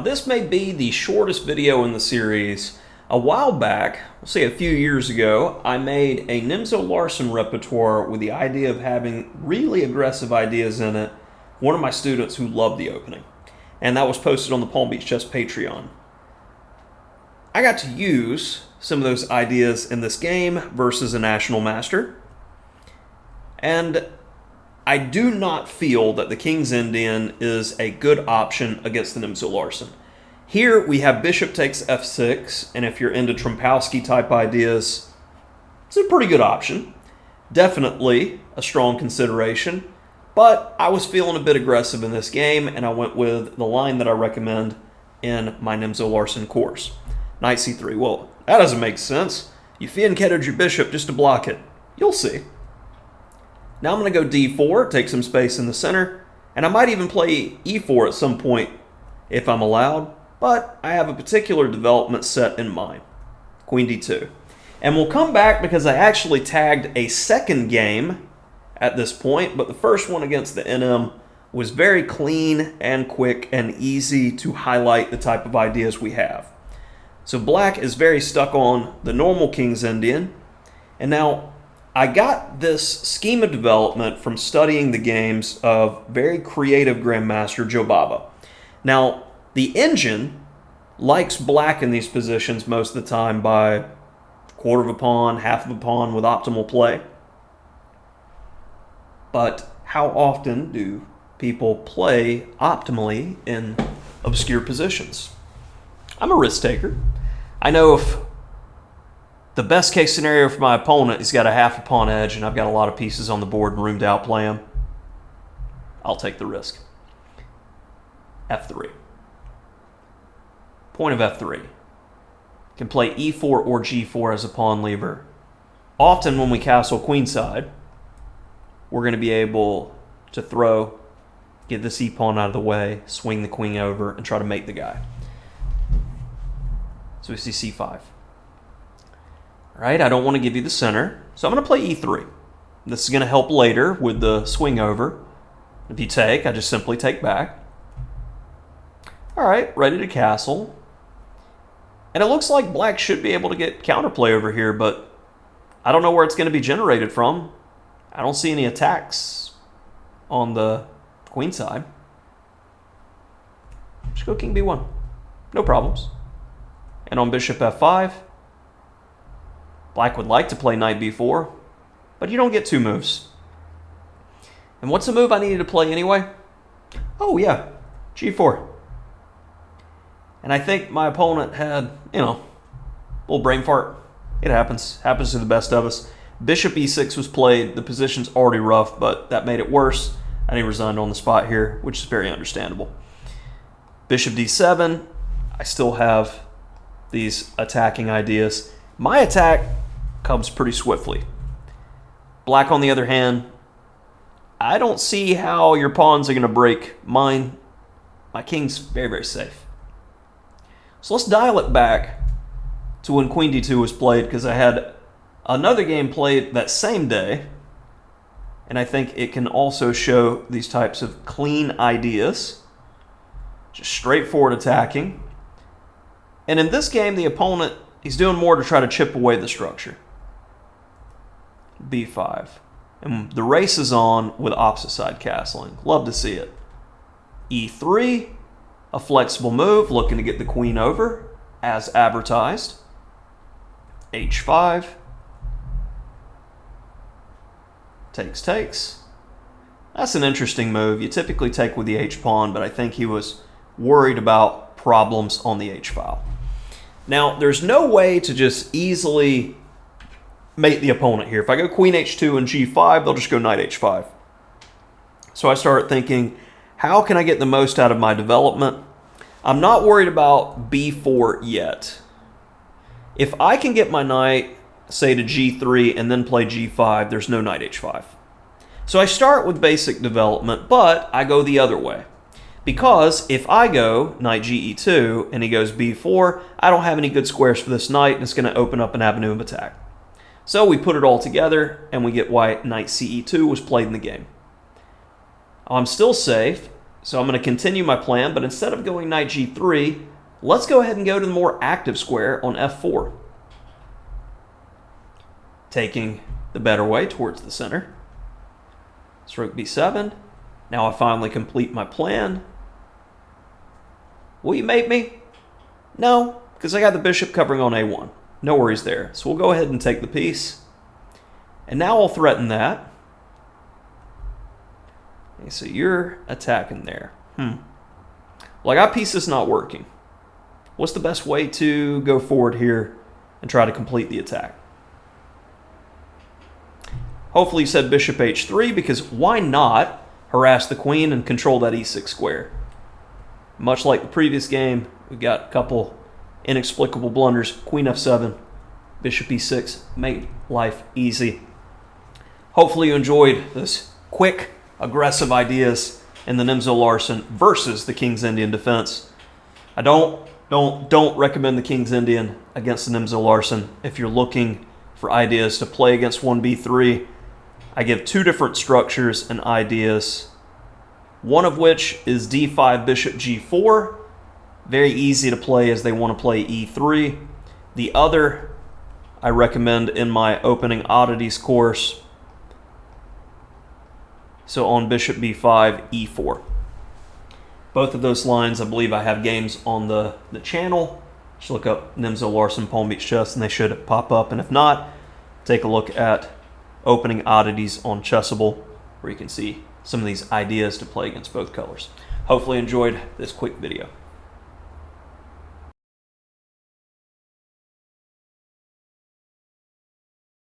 this may be the shortest video in the series. A while back, we'll say a few years ago, I made a Nimzo-Larsen repertoire with the idea of having really aggressive ideas in it. One of my students who loved the opening. And that was posted on the Palm Beach Chess Patreon. I got to use some of those ideas in this game versus a National Master. And I do not feel that the King's Indian is a good option against the Nimzo-Larsen. Here we have bishop takes f6, and if you're into Trompowsky type ideas, it's a pretty good option. Definitely a strong consideration, but I was feeling a bit aggressive in this game, and I went with the line that I recommend in my Nimzo-Larsen course. Knight c3. Well, that doesn't make sense. You fianchetted your bishop just to block it. You'll see. Now I'm going to go d4, take some space in the center, and I might even play e4 at some point if I'm allowed, but I have a particular development set in mind. Queen d2. And we'll come back because I actually tagged a second game at this point, but the first one against the NM was very clean and quick and easy to highlight the type of ideas we have. So black is very stuck on the normal King's Indian, and now I got this scheme of development from studying the games of very creative grandmaster Joe Baba. Now, the engine likes black in these positions most of the time by quarter of a pawn, half of a pawn with optimal play. But how often do people play optimally in obscure positions? I'm a risk taker. I know if the best case scenario for my opponent, he's got a half a pawn edge and I've got a lot of pieces on the board and room to outplay him, I'll take the risk. f3. Point of f3. Can play e4 or g4 as a pawn lever. Often when we castle queenside, we're going to be able to throw, get this e-pawn out of the way, swing the queen over, and try to mate the guy. So we see c5. Right, I don't want to give you the center, so I'm going to play e3. This is going to help later with the swing over. If you take, I just simply take back. All right, ready to castle. And it looks like black should be able to get counterplay over here, but I don't know where it's going to be generated from. I don't see any attacks on the queen side. Just go king b1. No problems. And on bishop f5, black would like to play knight b4, but you don't get two moves. And what's the move I needed to play anyway? Oh yeah, g4. And I think my opponent had, a little brain fart. It happens. Happens to the best of us. Bishop e6 was played. The position's already rough, but that made it worse. And he resigned on the spot here, which is very understandable. Bishop d7. I still have these attacking ideas. My attack comes pretty swiftly. Black, on the other hand, I don't see how your pawns are going to break mine. My king's very, very safe. So let's dial it back to when queen d2 was played, because I had another game played that same day, and I think it can also show these types of clean ideas. Just straightforward attacking. And in this game, the opponent, he's doing more to try to chip away the structure. b5. And the race is on with opposite side castling. Love to see it. e3, a flexible move, looking to get the queen over, as advertised. h5. Takes. That's an interesting move. You typically take with the h-pawn, but I think he was worried about problems on the h-file. Now, there's no way to just easily mate the opponent here. If I go queen h2 and g5, they'll just go knight h5. So I started thinking, how can I get the most out of my development? I'm not worried about b4 yet. If I can get my knight, say, to g3 and then play g5, there's no knight h5. So I start with basic development, but I go the other way. Because if I go knight ge2 and he goes b4, I don't have any good squares for this knight, and it's going to open up an avenue of attack. So we put it all together, and we get why knight ce2 was played in the game. I'm still safe. So I'm going to continue my plan, but instead of going knight g3, let's go ahead and go to the more active square on f4. Taking the better way towards the center. Stroke b7. Now I finally complete my plan. Will you mate me? No, because I got the bishop covering on a1. No worries there. So we'll go ahead and take the piece. And now I'll threaten that. Okay, so you're attacking there. Well, I got pieces not working. What's the best way to go forward here and try to complete the attack? Hopefully you said bishop h3, because why not harass the queen and control that e6 square? Much like the previous game, we've got a couple inexplicable blunders. Queen f7, bishop e6, make life easy. Hopefully you enjoyed this quick, aggressive ideas in the Nimzo-Larsen versus the King's Indian defense. I don't recommend the King's Indian against the Nimzo-Larsen. If you're looking for ideas to play against 1b3, I give two different structures and ideas. One of which is d5 bishop g4. Very easy to play as they want to play e3. The other I recommend in my opening oddities course. So on bishop b5, e4. Both of those lines, I believe I have games on the channel. Just look up Nimzo-Larsen Palm Beach Chess and they should pop up. And if not, take a look at opening oddities on Chessable, where you can see some of these ideas to play against both colors. Hopefully you enjoyed this quick video.